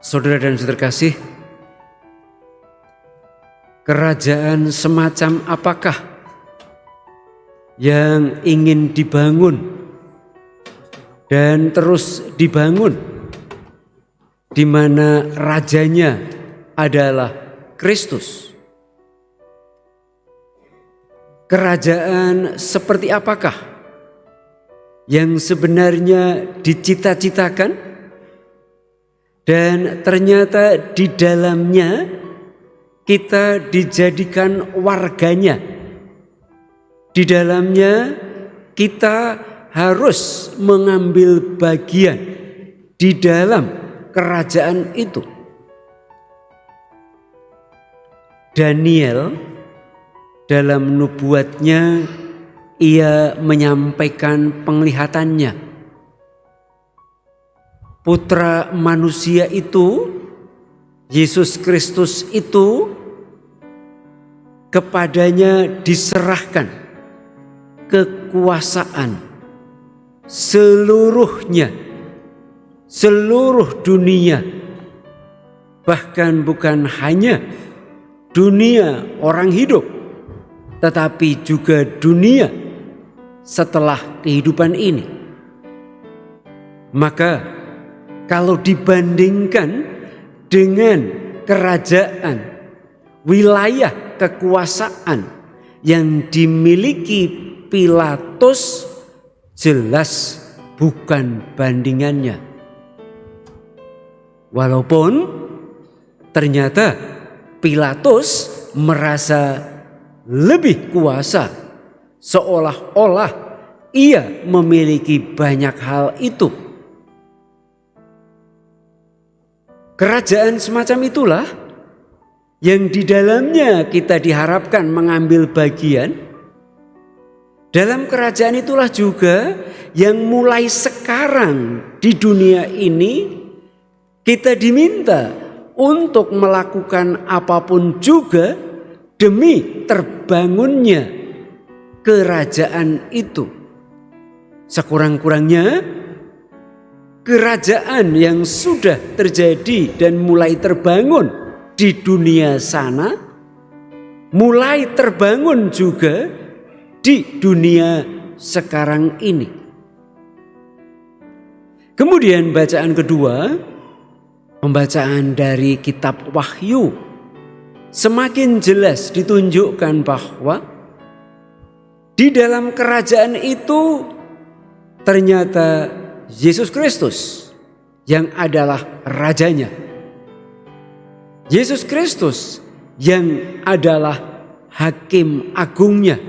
Saudara dan saudara kasih, kerajaan semacam apakah yang ingin dibangun dan terus dibangun, di mana rajanya adalah Kristus? Kerajaan seperti apakah yang sebenarnya dicita-citakan dan ternyata di dalamnya kita dijadikan warganya? Di dalamnya kita harus mengambil bagian di dalam kerajaan itu. Daniel dalam nubuatnya ia menyampaikan penglihatannya. Putra manusia itu, Yesus Kristus itu, kepadanya diserahkan kekuasaan seluruhnya, seluruh dunia, bahkan bukan hanya dunia orang hidup, tetapi juga dunia setelah kehidupan ini. Maka kalau dibandingkan dengan kerajaan, wilayah kekuasaan yang dimiliki Pilatus, jelas bukan bandingannya. Walaupun ternyata Pilatus merasa lebih kuasa, seolah-olah ia memiliki banyak hal itu. Kerajaan semacam itulah yang di dalamnya kita diharapkan mengambil bagian. Dalam kerajaan itulah juga yang mulai sekarang di dunia ini kita diminta untuk melakukan apapun juga demi terbangunnya kerajaan itu. Sekurang-kurangnya kerajaan yang sudah terjadi dan mulai terbangun di dunia sana, mulai terbangun juga di dunia sekarang ini. Kemudian bacaan kedua, pembacaan dari kitab Wahyu, semakin jelas ditunjukkan bahwa di dalam kerajaan itu ternyata Yesus Kristus yang adalah rajanya. Yesus Kristus yang adalah hakim agungnya.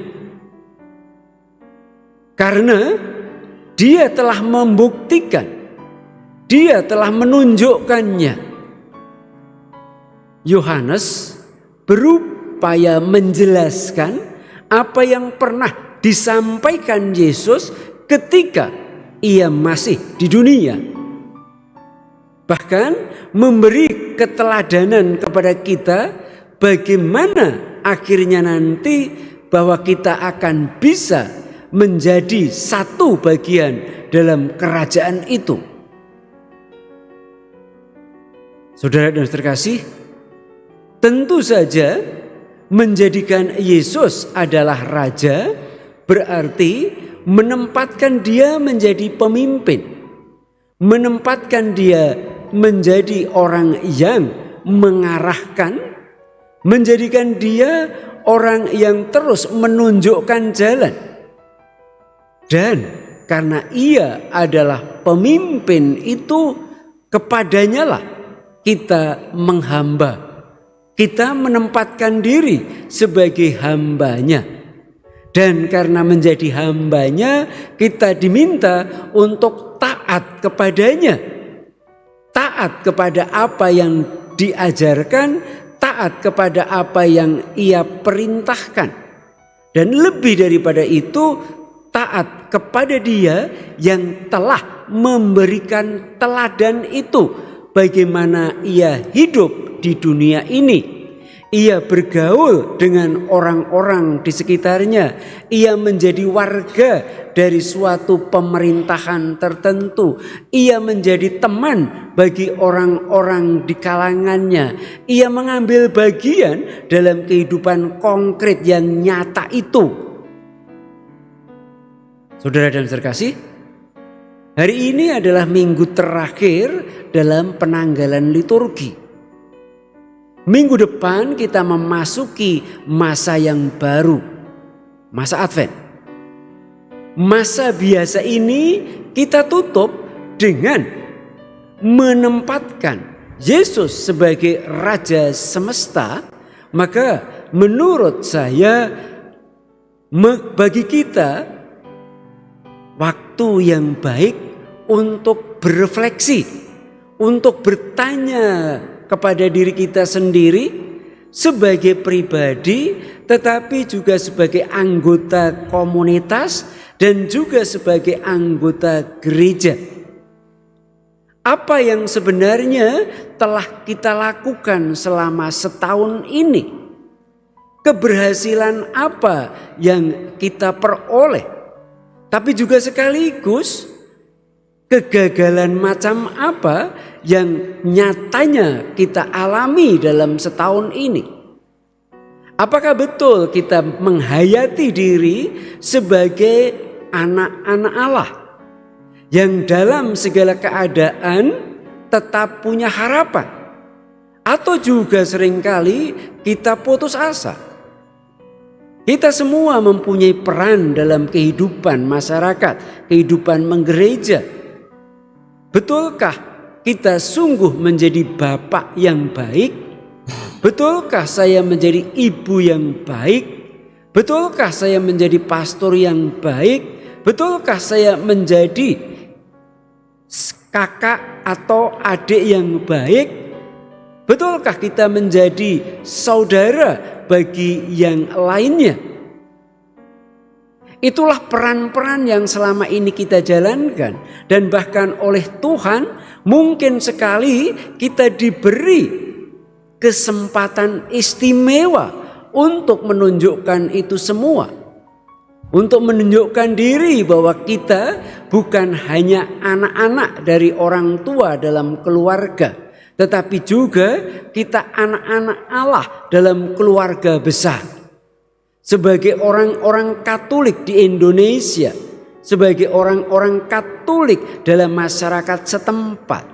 Karena dia telah membuktikan, dia telah menunjukkannya. Yohanes berupaya menjelaskan apa yang pernah disampaikan Yesus ketika ia masih di dunia. Bahkan memberi keteladanan kepada kita bagaimana akhirnya nanti bahwa kita akan bisa menjadi satu bagian dalam kerajaan itu. Saudara dan saudara kasih, tentu saja menjadikan Yesus adalah raja berarti menempatkan dia menjadi pemimpin, menempatkan dia menjadi orang yang mengarahkan, menjadikan dia orang yang terus menunjukkan jalan. Dan karena ia adalah pemimpin itu, kepadanya lah kita menghamba, kita menempatkan diri sebagai hambanya. Dan karena menjadi hambanya, kita diminta untuk taat kepadanya. Taat kepada apa yang diajarkan, taat kepada apa yang ia perintahkan. Dan lebih daripada itu, taat kepada dia yang telah memberikan teladan itu. Bagaimana ia hidup di dunia ini. Ia bergaul dengan orang-orang di sekitarnya. Ia menjadi warga dari suatu pemerintahan tertentu. Ia menjadi teman bagi orang-orang di kalangannya. Ia mengambil bagian dalam kehidupan konkret yang nyata itu. Saudara dan terkasih, hari ini adalah minggu terakhir dalam penanggalan liturgi. Minggu depan kita memasuki masa yang baru, masa Advent. Masa biasa ini kita tutup dengan menempatkan Yesus sebagai Raja semesta. Maka menurut saya bagi kita waktu yang baik untuk berefleksi, untuk bertanya kepada diri kita sendiri sebagai pribadi, tetapi juga sebagai anggota komunitas dan juga sebagai anggota gereja. Apa yang sebenarnya telah kita lakukan selama setahun ini? Keberhasilan apa yang kita peroleh? Tapi juga sekaligus kegagalan macam apa yang nyatanya kita alami dalam setahun ini? Apakah betul kita menghayati diri sebagai anak-anak Allah yang dalam segala keadaan tetap punya harapan? Atau juga seringkali kita putus asa? Kita semua mempunyai peran dalam kehidupan masyarakat, kehidupan menggereja. Betulkah kita sungguh menjadi bapak yang baik? Betulkah saya menjadi ibu yang baik? Betulkah saya menjadi pastor yang baik? Betulkah saya menjadi kakak atau adik yang baik? Betulkah kita menjadi saudara bagi yang lainnya? Itulah peran-peran yang selama ini kita jalankan. Dan bahkan oleh Tuhan mungkin sekali kita diberi kesempatan istimewa untuk menunjukkan itu semua. Untuk menunjukkan diri bahwa kita bukan hanya anak-anak dari orang tua dalam keluarga, tetapi juga kita anak-anak Allah dalam keluarga besar. Sebagai orang-orang Katolik di Indonesia, sebagai orang-orang Katolik dalam masyarakat setempat.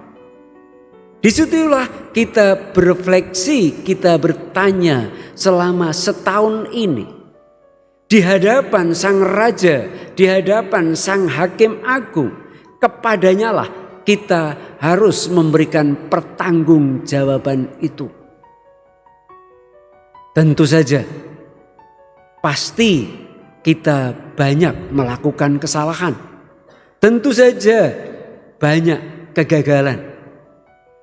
Disitulah kita berefleksi, kita bertanya selama setahun ini. Di hadapan Sang Raja, di hadapan Sang Hakim Agung, kepadanya lah kita harus memberikan pertanggungjawaban itu. Tentu saja pasti kita banyak melakukan kesalahan. Tentu saja banyak kegagalan.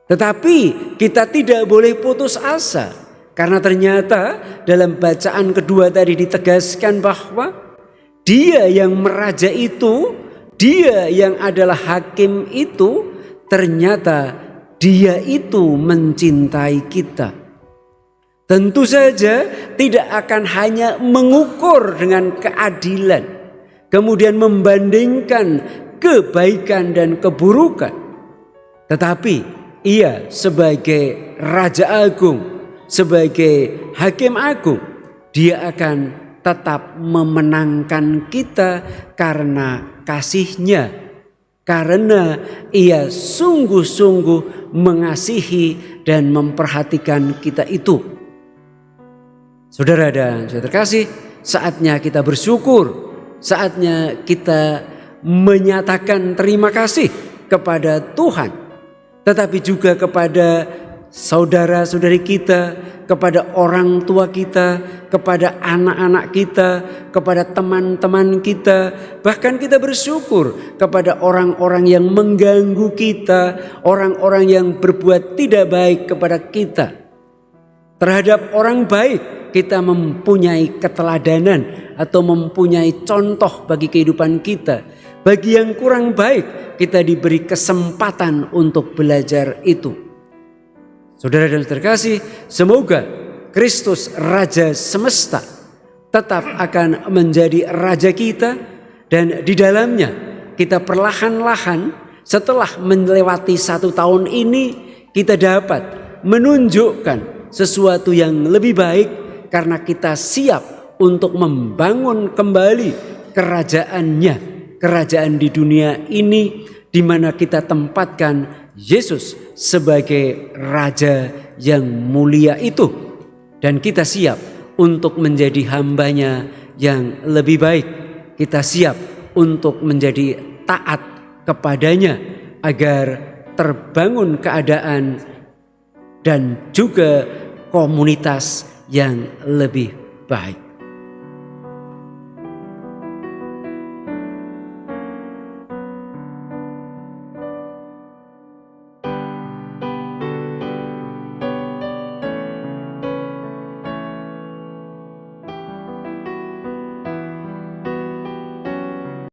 Tetapi kita tidak boleh putus asa. Karena ternyata dalam bacaan kedua tadi ditegaskan bahwa Dia yang meraja itu, Dia yang adalah hakim itu, ternyata Dia itu mencintai kita. Tentu saja tidak akan hanya mengukur dengan keadilan, kemudian membandingkan kebaikan dan keburukan. Tetapi Ia sebagai Raja Agung, sebagai Hakim Agung, Dia akan tetap memenangkan kita karena kasih-Nya. Karena Ia sungguh-sungguh mengasihi dan memperhatikan kita itu. Saudara dan saudara terkasih, saatnya kita bersyukur, saatnya kita menyatakan terima kasih kepada Tuhan, tetapi juga kepada saudara-saudari kita, kepada orang tua kita, kepada anak-anak kita, kepada teman-teman kita. Bahkan kita bersyukur kepada orang-orang yang mengganggu kita, orang-orang yang berbuat tidak baik kepada kita. Terhadap orang baik kita mempunyai keteladanan atau mempunyai contoh bagi kehidupan kita. Bagi yang kurang baik kita diberi kesempatan untuk belajar itu. Saudara dan terkasih, semoga Kristus Raja semesta tetap akan menjadi Raja kita, dan di dalamnya kita perlahan-lahan setelah melewati 1 tahun ini kita dapat menunjukkan sesuatu yang lebih baik karena kita siap untuk membangun kembali kerajaannya, kerajaan di dunia ini di mana kita tempatkan Yesus sebagai Raja yang mulia itu, dan kita siap untuk menjadi hambanya yang lebih baik. Kita siap untuk menjadi taat kepadanya agar terbangun keadaan dan juga komunitas yang lebih baik.